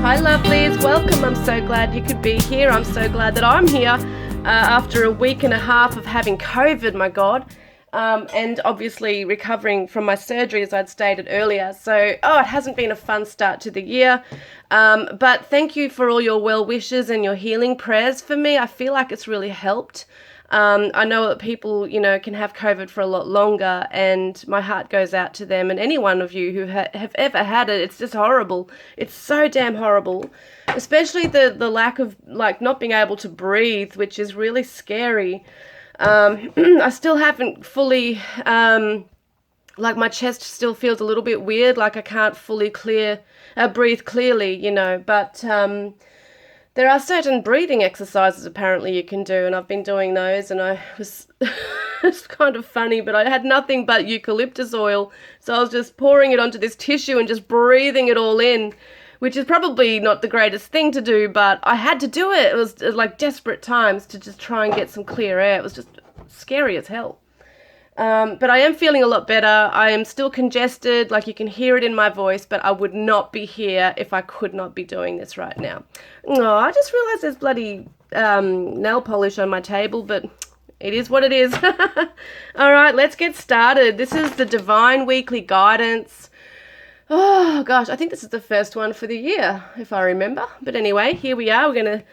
Hi lovelies, welcome. I'm so glad you could be here. I'm so glad that I'm here after a week and a half of having COVID, my God. And obviously recovering from my surgery, as I'd stated earlier. So, it hasn't been a fun start to the year. But thank you for all your well wishes and your healing prayers for me. I feel like it's really helped. I know that people, can have COVID for a lot longer, and my heart goes out to them and any one of you who have ever had it. It's just horrible. It's so damn horrible, especially the lack of, not being able to breathe, which is really scary. I still haven't fully, my chest still feels a little bit weird, like I can't fully breathe clearly, but there are certain breathing exercises apparently you can do, and I've been doing those, and I was, it's kind of funny, but I had nothing but eucalyptus oil, so I was just pouring it onto this tissue and just breathing it all in, which is probably not the greatest thing to do, but I had to do it. It was like desperate times to just try and get some clear air. It was just scary as hell. But I am feeling a lot better. I am still congested, like you can hear it in my voice, but I would not be here if I could not be doing this right now. Oh, I just realized there's bloody nail polish on my table, but it is what it is. All right, let's get started. This is the Divine Weekly Guidance. Oh, gosh, I think this is the first one for the year, if I remember. But anyway, here we are. We're going to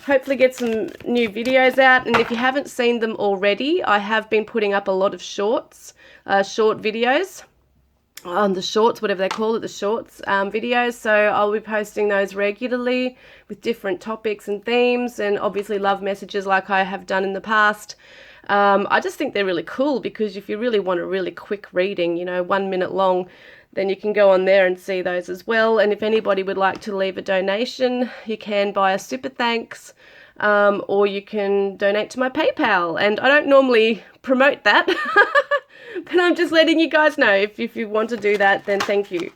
hopefully get some new videos out. And if you haven't seen them already, I have been putting up a lot of short videos on the shorts, whatever they call it, the shorts videos. So I'll be posting those regularly with different topics and themes, and obviously love messages like I have done in the past. I just think they're really cool because if you really want a really quick reading, 1 minute long, then you can go on there and see those as well. And if anybody would like to leave a donation, you can buy a super thanks, or you can donate to my PayPal. And I don't normally promote that, but I'm just letting you guys know if you want to do that, then thank you.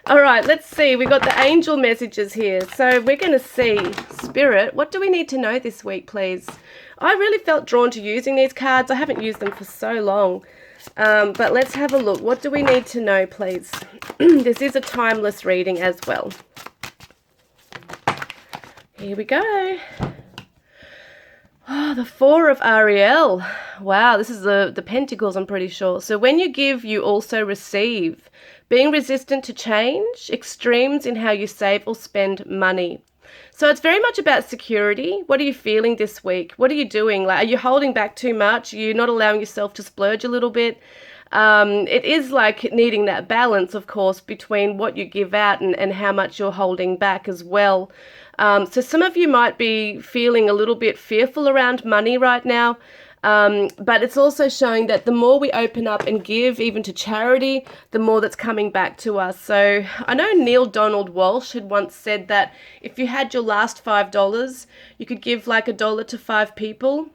All right, let's see. We got the angel messages here. So we're going to see, Spirit, what do we need to know this week, please? I really felt drawn to using these cards. I haven't used them for so long. But let's have a look. What do we need to know, please? This is a timeless reading as well. Here we go. Oh, the Four of Ariel. Wow, this is the Pentacles, I'm pretty sure. So when you give, you also receive. Being resistant to change, extremes in how you save or spend money. So it's very much about security. What are you feeling this week? What are you doing? Are you holding back too much? Are you not allowing yourself to splurge a little bit? It is like needing that balance, of course, between what you give out and how much you're holding back as well. So some of you might be feeling a little bit fearful around money right now. But it's also showing that the more we open up and give, even to charity, the more that's coming back to us. So I know Neil Donald Walsh had once said that if you had your last $5, you could give like $1 to 5 people.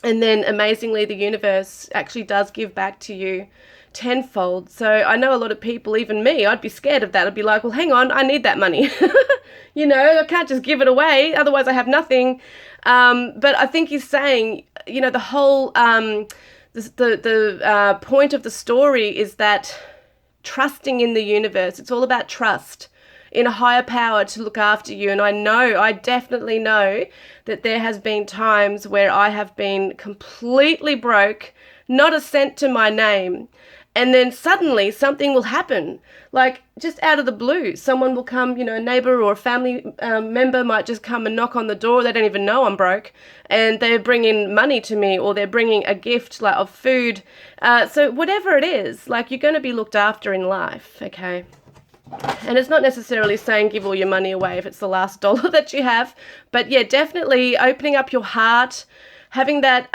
And then amazingly, the universe actually does give back to you tenfold. So I know a lot of people, even me, I'd be scared of that. I'd be like, well, hang on, I need that money. I can't just give it away. Otherwise I have nothing. But I think he's saying, the whole, the point of the story is that trusting in the universe, it's all about trust in a higher power to look after you. And I definitely know that there has been times where I have been completely broke, not a cent to my name. And then suddenly something will happen, like just out of the blue. Someone will come, a neighbor or a family member might just come and knock on the door. They don't even know I'm broke, and they're bringing money to me, or they're bringing a gift of food. So whatever it is, you're going to be looked after in life, okay? And it's not necessarily saying give all your money away if it's the last dollar that you have. But yeah, definitely opening up your heart, having that,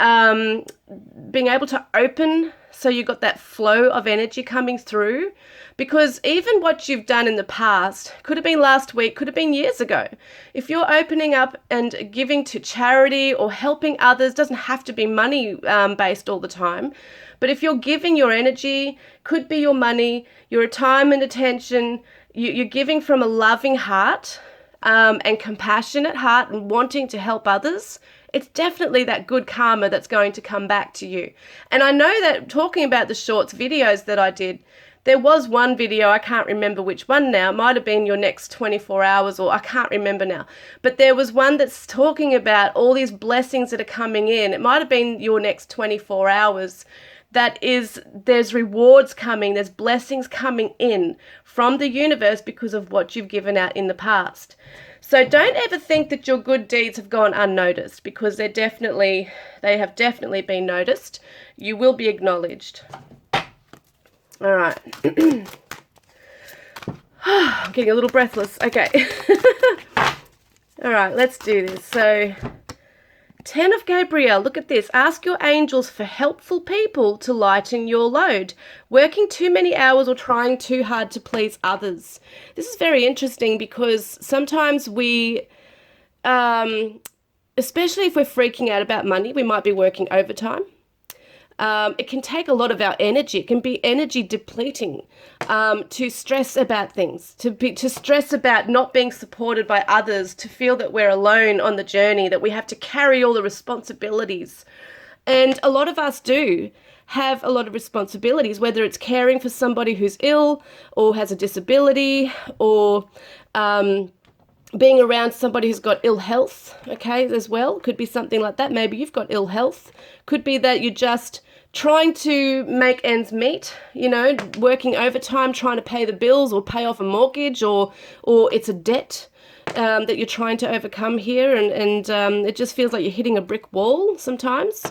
being able to open so you got that flow of energy coming through. Because even what you've done in the past, could have been last week, could have been years ago. If you're opening up and giving to charity or helping others, doesn't have to be money based all the time. But if you're giving your energy, could be your money, your time and attention, you're giving from a loving heart and compassionate heart and wanting to help others, it's definitely that good karma that's going to come back to you. And I know that talking about the shorts videos that I did, there was one video, I can't remember which one now, it might have been your next 24 hours, or I can't remember now, but there was one that's talking about all these blessings that are coming in. It might have been your next 24 hours. There's rewards coming, there's blessings coming in from the universe because of what you've given out in the past. So don't ever think that your good deeds have gone unnoticed, because they have definitely been noticed. You will be acknowledged. All right. I'm getting a little breathless. Okay. All right, let's do this. So 10 of Gabriel, look at this. Ask your angels for helpful people to lighten your load. Working too many hours or trying too hard to please others. This is very interesting because sometimes we, especially if we're freaking out about money, we might be working overtime. It can take a lot of our energy. It can be energy depleting to stress about things, to stress about not being supported by others, to feel that we're alone on the journey, that we have to carry all the responsibilities. And a lot of us do have a lot of responsibilities, whether it's caring for somebody who's ill or has a disability, or being around somebody who's got ill health, okay, as well. Could be something like that. Maybe you've got ill health. Could be that you're just trying to make ends meet, working overtime, trying to pay the bills or pay off a mortgage, or it's a debt that you're trying to overcome here, and it just feels like you're hitting a brick wall sometimes.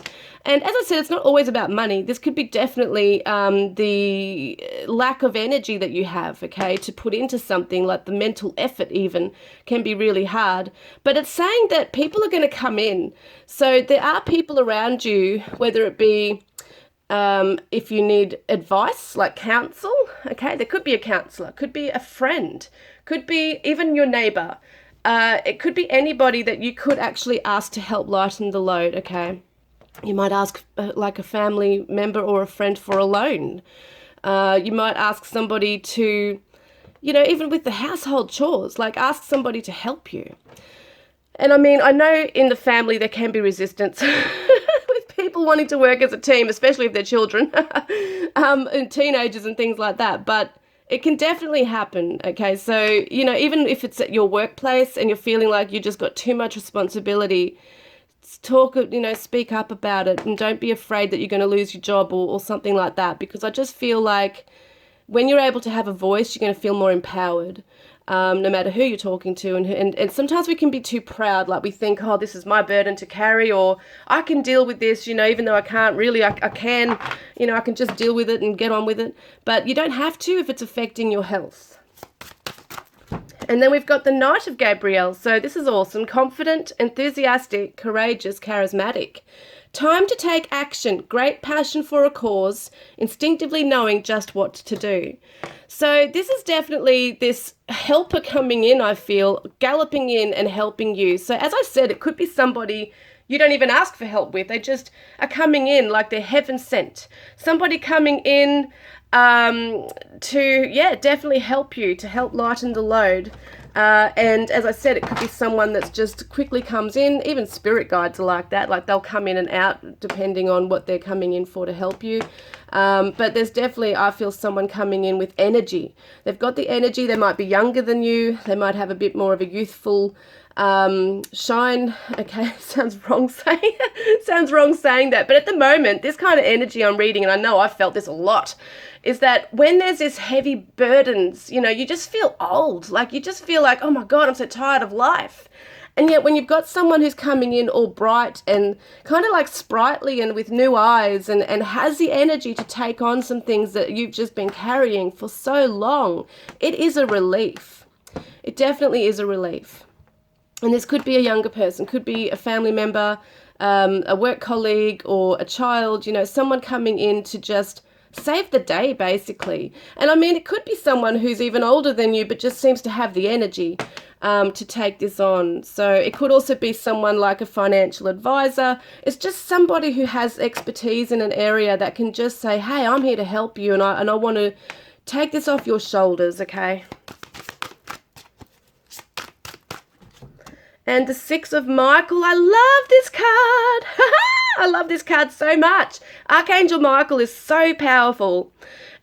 And as I said, it's not always about money. This could be definitely the lack of energy that you have, okay, to put into something. Like the mental effort even can be really hard. But it's saying that people are going to come in. So there are people around you, whether it be if you need advice, like counsel, okay, there could be a counselor, could be a friend, could be even your neighbor. It could be anybody that you could actually ask to help lighten the load, okay? You might ask like a family member or a friend for a loan. You might ask somebody to, even with the household chores, like ask somebody to help you. And I mean, I know in the family there can be resistance with people wanting to work as a team, especially if they're children and teenagers and things like that. But it can definitely happen, okay? So, even if it's at your workplace and you're feeling like you just got too much responsibility, speak up about it, and don't be afraid that you're going to lose your job or something like that, because I just feel like when you're able to have a voice, you're going to feel more empowered, no matter who you're talking to. And sometimes we can be too proud, like we think, oh, this is my burden to carry, or I can deal with this, even though I can't really, I can, I can just deal with it and get on with it. But you don't have to if it's affecting your health. And then we've got the Knight of Gabriel. So this is awesome. Confident, enthusiastic, courageous, charismatic. Time to take action. Great passion for a cause. Instinctively knowing just what to do. So this is definitely this helper coming in, I feel, galloping in and helping you. So as I said, it could be somebody you don't even ask for help with. They just are coming in like they're heaven sent. Somebody coming in to definitely help you, to help lighten the load. And as I said, it could be someone that's just quickly comes in. Even spirit guides are like that. Like they'll come in and out depending on what they're coming in for to help you. But there's definitely, I feel, someone coming in with energy. They've got the energy. They might be younger than you. They might have a bit more of a youthful shine. Okay, sounds wrong saying that. But at the moment, this kind of energy I'm reading, and I know I've felt this a lot, is that when there's this heavy burdens, you just feel old. Like you just feel like, oh my God, I'm so tired of life. And yet when you've got someone who's coming in all bright and kind of like sprightly and with new eyes and has the energy to take on some things that you've just been carrying for so long, it is a relief. It definitely is a relief. And this could be a younger person, could be a family member, a work colleague, or a child, someone coming in to just save the day, basically. And I mean, it could be someone who's even older than you, but just seems to have the energy to take this on. So it could also be someone like a financial advisor. It's just somebody who has expertise in an area that can just say, hey, I'm here to help you, and I want to take this off your shoulders, okay? And the Six of Michael, I love this card. I love this card so much. Archangel Michael is so powerful.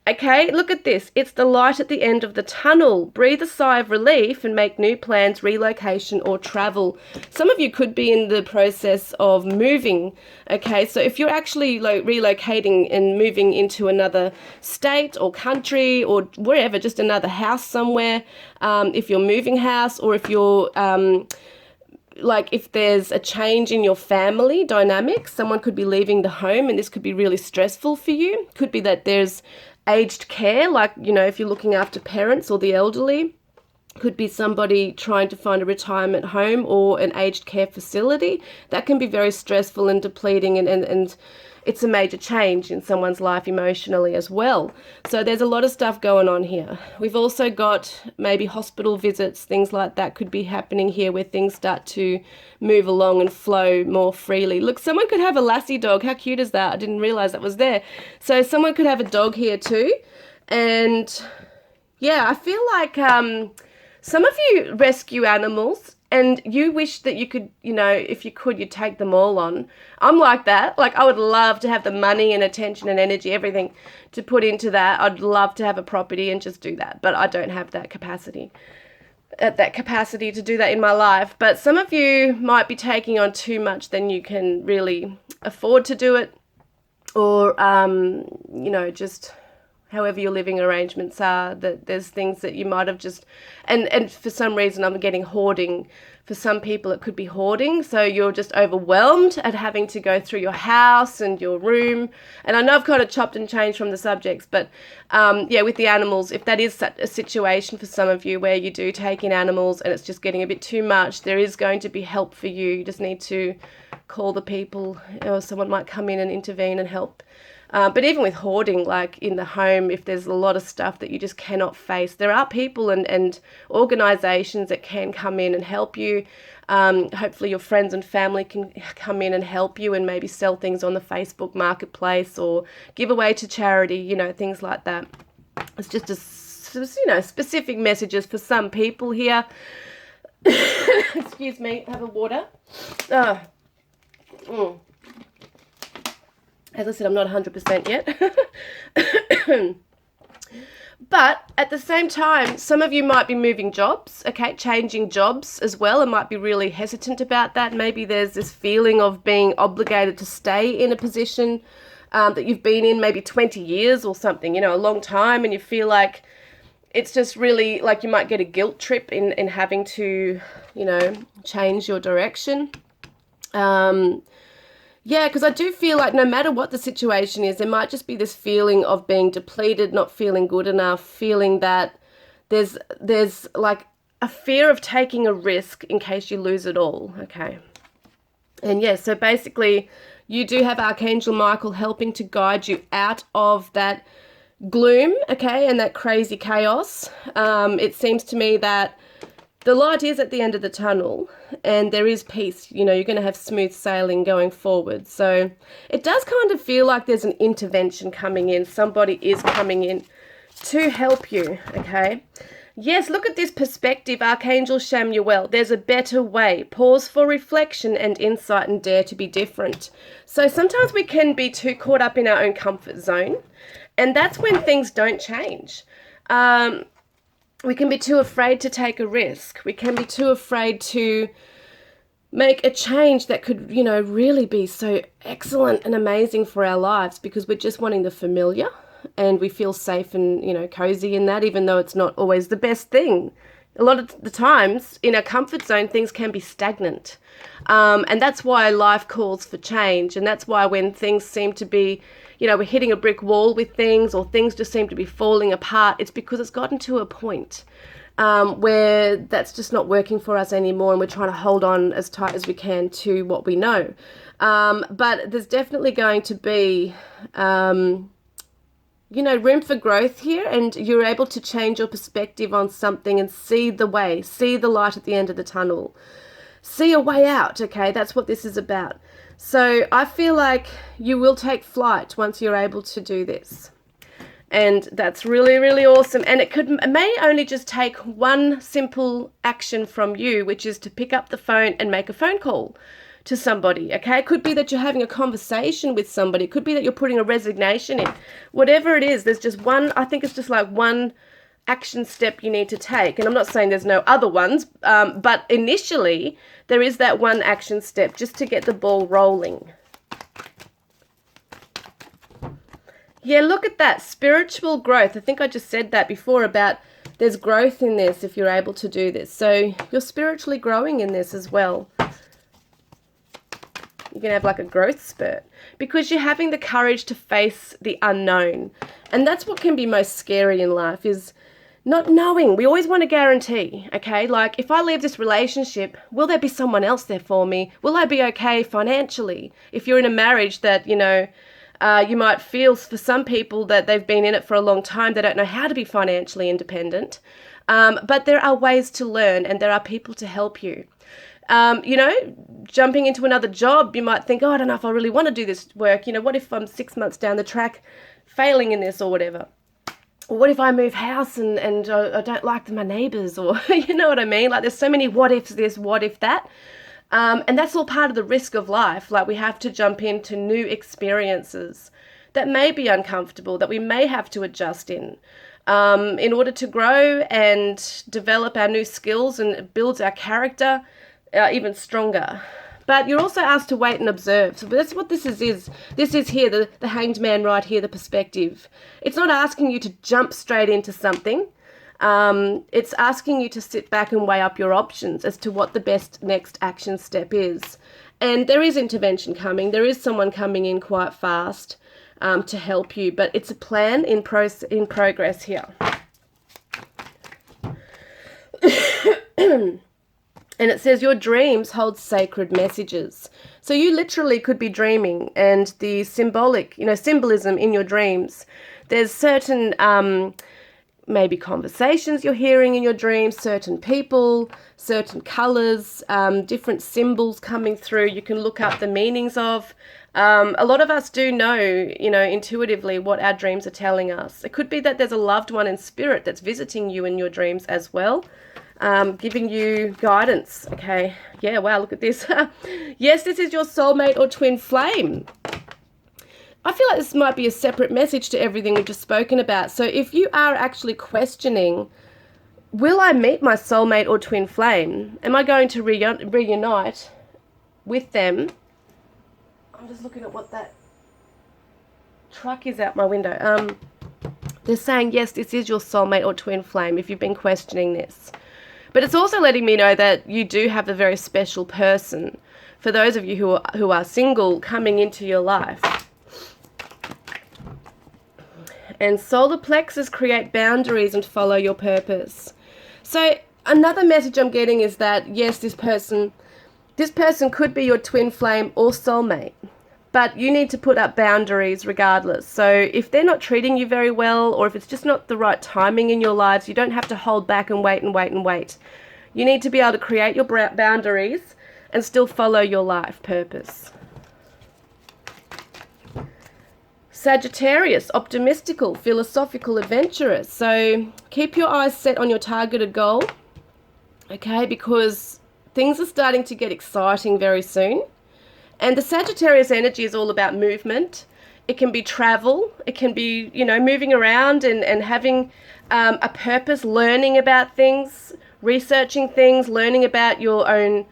Okay, look at this. It's the light at the end of the tunnel. Breathe a sigh of relief and make new plans, relocation or travel. Some of you could be in the process of moving. Okay, so if you're actually relocating and moving into another state or country or wherever, just another house somewhere, if you're moving house, or if you're if there's a change in your family dynamics, someone could be leaving the home and this could be really stressful for you. Could be that there's aged care, if you're looking after parents or the elderly. Could be somebody trying to find a retirement home or an aged care facility. That can be very stressful and depleting, and it's a major change in someone's life emotionally as well. So there's a lot of stuff going on here. We've also got maybe hospital visits, things like that could be happening here, where things start to move along and flow more freely. Look, someone could have a lassie dog. How cute is that? I didn't realize that was there. So someone could have a dog here too. And yeah, I feel like some of you rescue animals and you wish that you could, if you could, you'd take them all on. I'm like that. Like, I would love to have the money and attention and energy, everything to put into that. I'd love to have a property and just do that. But I don't have that capacity to do that in my life. But some of you might be taking on too much than you can really afford to do it. Or, just however your living arrangements are, that there's things that you might have just, and for some reason I'm getting hoarding. For some people it could be hoarding, so you're just overwhelmed at having to go through your house and your room. And I know I've kind of chopped and changed from the subjects, but with the animals, if that is a situation for some of you where you do take in animals and it's just getting a bit too much, there is going to be help for you. You just need to call the people, or someone might come in and intervene and help. But even with hoarding, like in the home, if there's a lot of stuff that you just cannot face, there are people and organisations that can come in and help you. Hopefully your friends and family can come in and help you and maybe sell things on the Facebook marketplace or give away to charity, things like that. It's just specific messages for some people here. Excuse me, have a water. As I said, I'm not 100% yet. But at the same time, some of you might be moving jobs, okay, changing jobs as well, and might be really hesitant about that. Maybe there's this feeling of being obligated to stay in a position that you've been in maybe 20 years or something, a long time, and you feel like it's just really like you might get a guilt trip in having to, change your direction. Yeah, because I do feel like no matter what the situation is, there might just be this feeling of being depleted, not feeling good enough, feeling that there's like a fear of taking a risk in case you lose it all, okay? And yeah, so basically you do have Archangel Michael helping to guide you out of that gloom, okay, and that crazy chaos. It seems to me that the light is at the end of the tunnel and there is peace. You're going to have smooth sailing going forward. So it does kind of feel like there's an intervention coming in. Somebody is coming in to help you, okay? Yes, look at this perspective, Archangel Shamuel. There's a better way. Pause for reflection and insight and dare to be different. So sometimes we can be too caught up in our own comfort zone, and that's when things don't change. We can be too afraid to take a risk. We can be too afraid to make a change that could, really be so excellent and amazing for our lives because we're just wanting the familiar and we feel safe and, cozy in that, even though it's not always the best thing. A lot of the times in our comfort zone, things can be stagnant. And that's why life calls for change. And that's why when things seem to be, we're hitting a brick wall with things or things just seem to be falling apart, it's because it's gotten to a point where that's just not working for us anymore and we're trying to hold on as tight as we can to what we know. But there's definitely going to be, room for growth here, and you're able to change your perspective on something and see the way, see the light at the end of the tunnel, see a way out, okay? That's what this is about. So I feel like you will take flight once you're able to do this. And that's really, really awesome. And it may only just take one simple action from you, which is to pick up the phone and make a phone call. to somebody, okay? It could be that you're having a conversation with somebody. It could be that you're putting a resignation in. Whatever it is, there's just one, I think it's just like one action step you need to take. And I'm not saying there's no other ones, but initially there is that one action step just to get the ball rolling. Yeah, look at that. Spiritual growth. I think I just said that before about there's growth in this if you're able to do this. So you're spiritually growing in this as well. You're going to have like a growth spurt because you're having the courage to face the unknown. And that's what can be most scary in life, is not knowing. We always want a guarantee, okay? Like, if I leave this relationship, will there be someone else there for me? Will I be okay financially? If you're in a marriage that, you know, you might feel for some people that they've been in it for a long time, they don't know how to be financially independent. But there are ways to learn, and there are people to help you. You know, jumping into another job, you might think, oh, I don't know if I really want to do this work. You know, what if I'm 6 months down the track failing in this or whatever? Or what if I move house and I don't like my neighbours, or you know what I mean? Like, there's so many what ifs this, what if that. And that's all part of the risk of life. Like, we have to jump into new experiences that may be uncomfortable, that we may have to adjust in order to grow and develop our new skills and build our character even stronger. But you're also asked to wait and observe. So that's what this is. This is here, the hanged man right here, the perspective. It's not asking you to jump straight into something. It's asking you to sit back and weigh up your options as to what the best next action step is. And there is intervention coming. There is someone coming in quite fast to help you. But it's a plan in progress here. And it says your dreams hold sacred messages. So you literally could be dreaming, and the symbolic, you know, symbolism in your dreams. There's certain maybe conversations you're hearing in your dreams, certain people, certain colors, different symbols coming through. You can look up the meanings of. A lot of us do know, you know, intuitively what our dreams are telling us. It could be that there's a loved one in spirit that's visiting you in your dreams as well. Giving you guidance. Okay. Yeah, wow, look at this. Yes, this is your soulmate or twin flame. I feel like this might be a separate message to everything we've just spoken about. So if you are actually questioning, will I meet my soulmate or twin flame? Am I going to reunite with them? I'm just looking at what that truck is out my window. They're saying, yes, this is your soulmate or twin flame if you've been questioning this. But it's also letting me know that you do have a very special person, for those of you who are single, coming into your life. And solar plexus create boundaries and follow your purpose. So another message I'm getting is that, yes, this person could be your twin flame or soulmate. But you need to put up boundaries regardless. So if they're not treating you very well, or if it's just not the right timing in your lives, you don't have to hold back and wait and wait and wait. You need to be able to create your boundaries and still follow your life purpose. Sagittarius, optimistical, philosophical, adventurous. So keep your eyes set on your targeted goal, okay, because things are starting to get exciting very soon. And the Sagittarius energy is all about movement. It can be travel. It can be, you know, moving around and having a purpose, learning about things, researching things, learning about your own,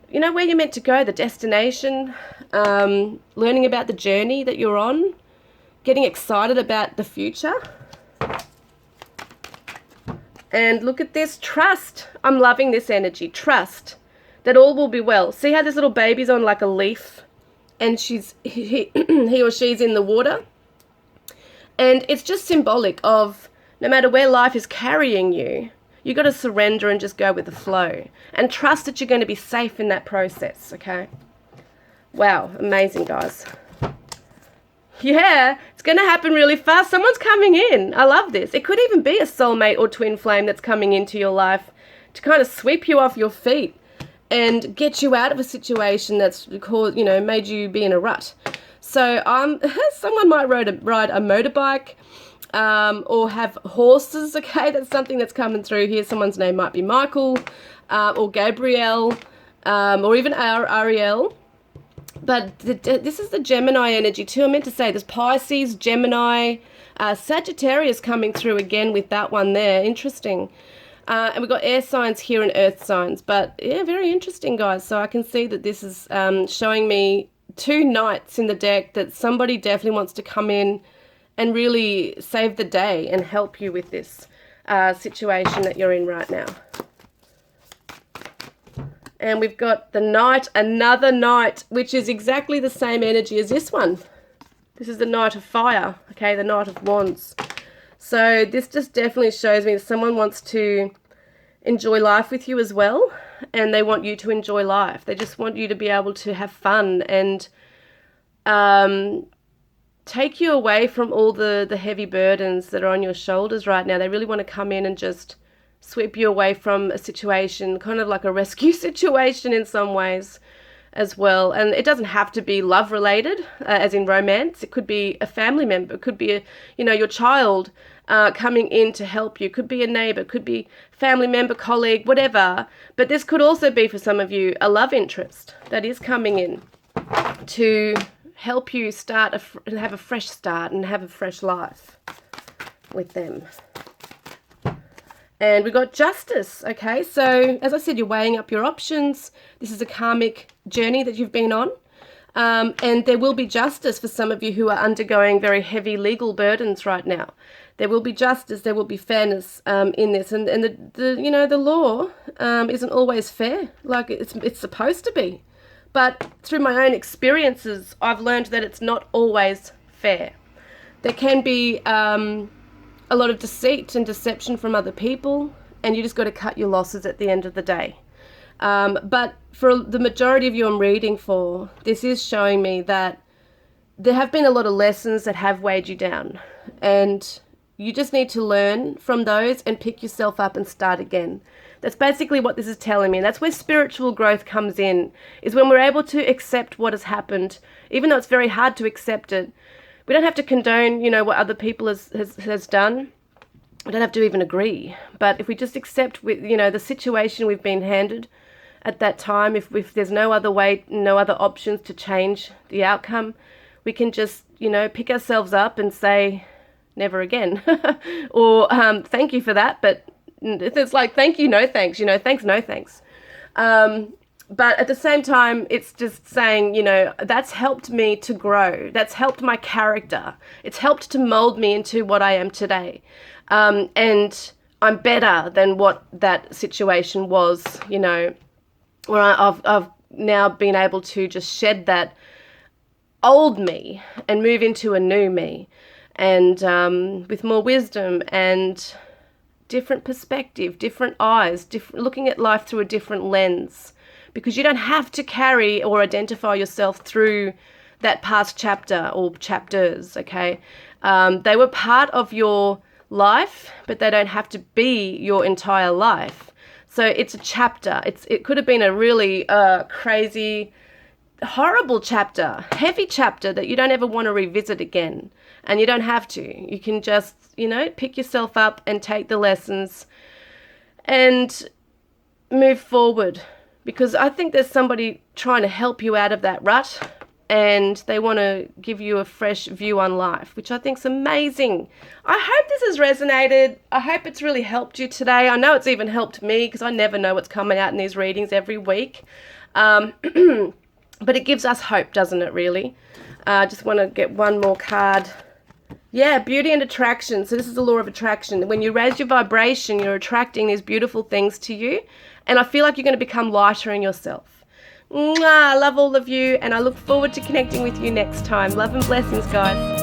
you know, where you're meant to go, the destination, learning about the journey that you're on, getting excited about the future. And look at this, trust. I'm loving this energy, trust. That all will be well. See how this little baby's on like a leaf, and he or she's in the water? And it's just symbolic of no matter where life is carrying you, you got to surrender and just go with the flow. And trust that you're going to be safe in that process, okay? Wow, amazing, guys. Yeah, it's going to happen really fast. Someone's coming in. I love this. It could even be a soulmate or twin flame that's coming into your life to kind of sweep you off your feet and get you out of a situation that's caused, you know, made you be in a rut. So someone might ride a motorbike or have horses, okay? That's something that's coming through here. Someone's name might be Michael or Gabrielle or even Ariel. But this is the Gemini energy too. I meant to say there's Pisces, Gemini, Sagittarius coming through again with that one there. Interesting. And we've got air signs here and earth signs. But yeah, very interesting, guys. So I can see that this is showing me 2 knights in the deck, that somebody definitely wants to come in and really save the day and help you with this situation that you're in right now. And we've got the Knight, another Knight, which is exactly the same energy as this one. This is the Knight of Fire, okay, the Knight of Wands. So this just definitely shows me that someone wants to enjoy life with you as well, and they want you to enjoy life. They just want you to be able to have fun and take you away from all the heavy burdens that are on your shoulders right now. They really want to come in and just sweep you away from a situation, kind of like a rescue situation in some ways as well. And it doesn't have to be love related, as in romance. It could be a family member, it could be your child coming in to help you. It could be a neighbor, it could be family member, colleague, whatever. But this could also be, for some of you, a love interest that is coming in to help you have a fresh start and have a fresh life with them. And we've got Justice, okay? So, as I said, you're weighing up your options. This is a karmic journey that you've been on. And there will be justice for some of you who are undergoing very heavy legal burdens right now. There will be justice, there will be fairness in this. And the law isn't always fair, like it's supposed to be. But through my own experiences, I've learned that it's not always fair. There can be a lot of deceit and deception from other people, and you just got to cut your losses at the end of the day. But for the majority of you I'm reading for, this is showing me that there have been a lot of lessons that have weighed you down, and you just need to learn from those and pick yourself up and start again. That's basically what this is telling me. And that's where spiritual growth comes in, is when we're able to accept what has happened, even though it's very hard to accept it. We don't have to condone, what other people has done. We don't have to even agree. But if we just accept, the situation we've been handed at that time, if there's no other way, no other options to change the outcome, we can just, pick ourselves up and say, never again. Or thank you for that, but it's like, thank you, no thanks, thanks, no thanks. But at the same time, it's just saying, that's helped me to grow. That's helped my character. It's helped to mold me into what I am today. And I'm better than what that situation was, where I've now been able to just shed that old me and move into a new me. And with more wisdom and different perspective, different eyes, looking at life through a different lens. Because you don't have to carry or identify yourself through that past chapter or chapters, okay? They were part of your life, but they don't have to be your entire life. So it's a chapter. It could have been a really crazy, horrible chapter, heavy chapter that you don't ever want to revisit again. And you don't have to. You can just, pick yourself up and take the lessons and move forward. Because I think there's somebody trying to help you out of that rut, and they want to give you a fresh view on life, which I think is amazing. I hope this has resonated. I hope it's really helped you today. I know it's even helped me, because I never know what's coming out in these readings every week. But it gives us hope, doesn't it, really? I just want to get one more card. Yeah, beauty and attraction. So this is the law of attraction. When you raise your vibration, you're attracting these beautiful things to you. And I feel like you're going to become lighter in yourself. Mwah, I love all of you, and I look forward to connecting with you next time. Love and blessings, guys.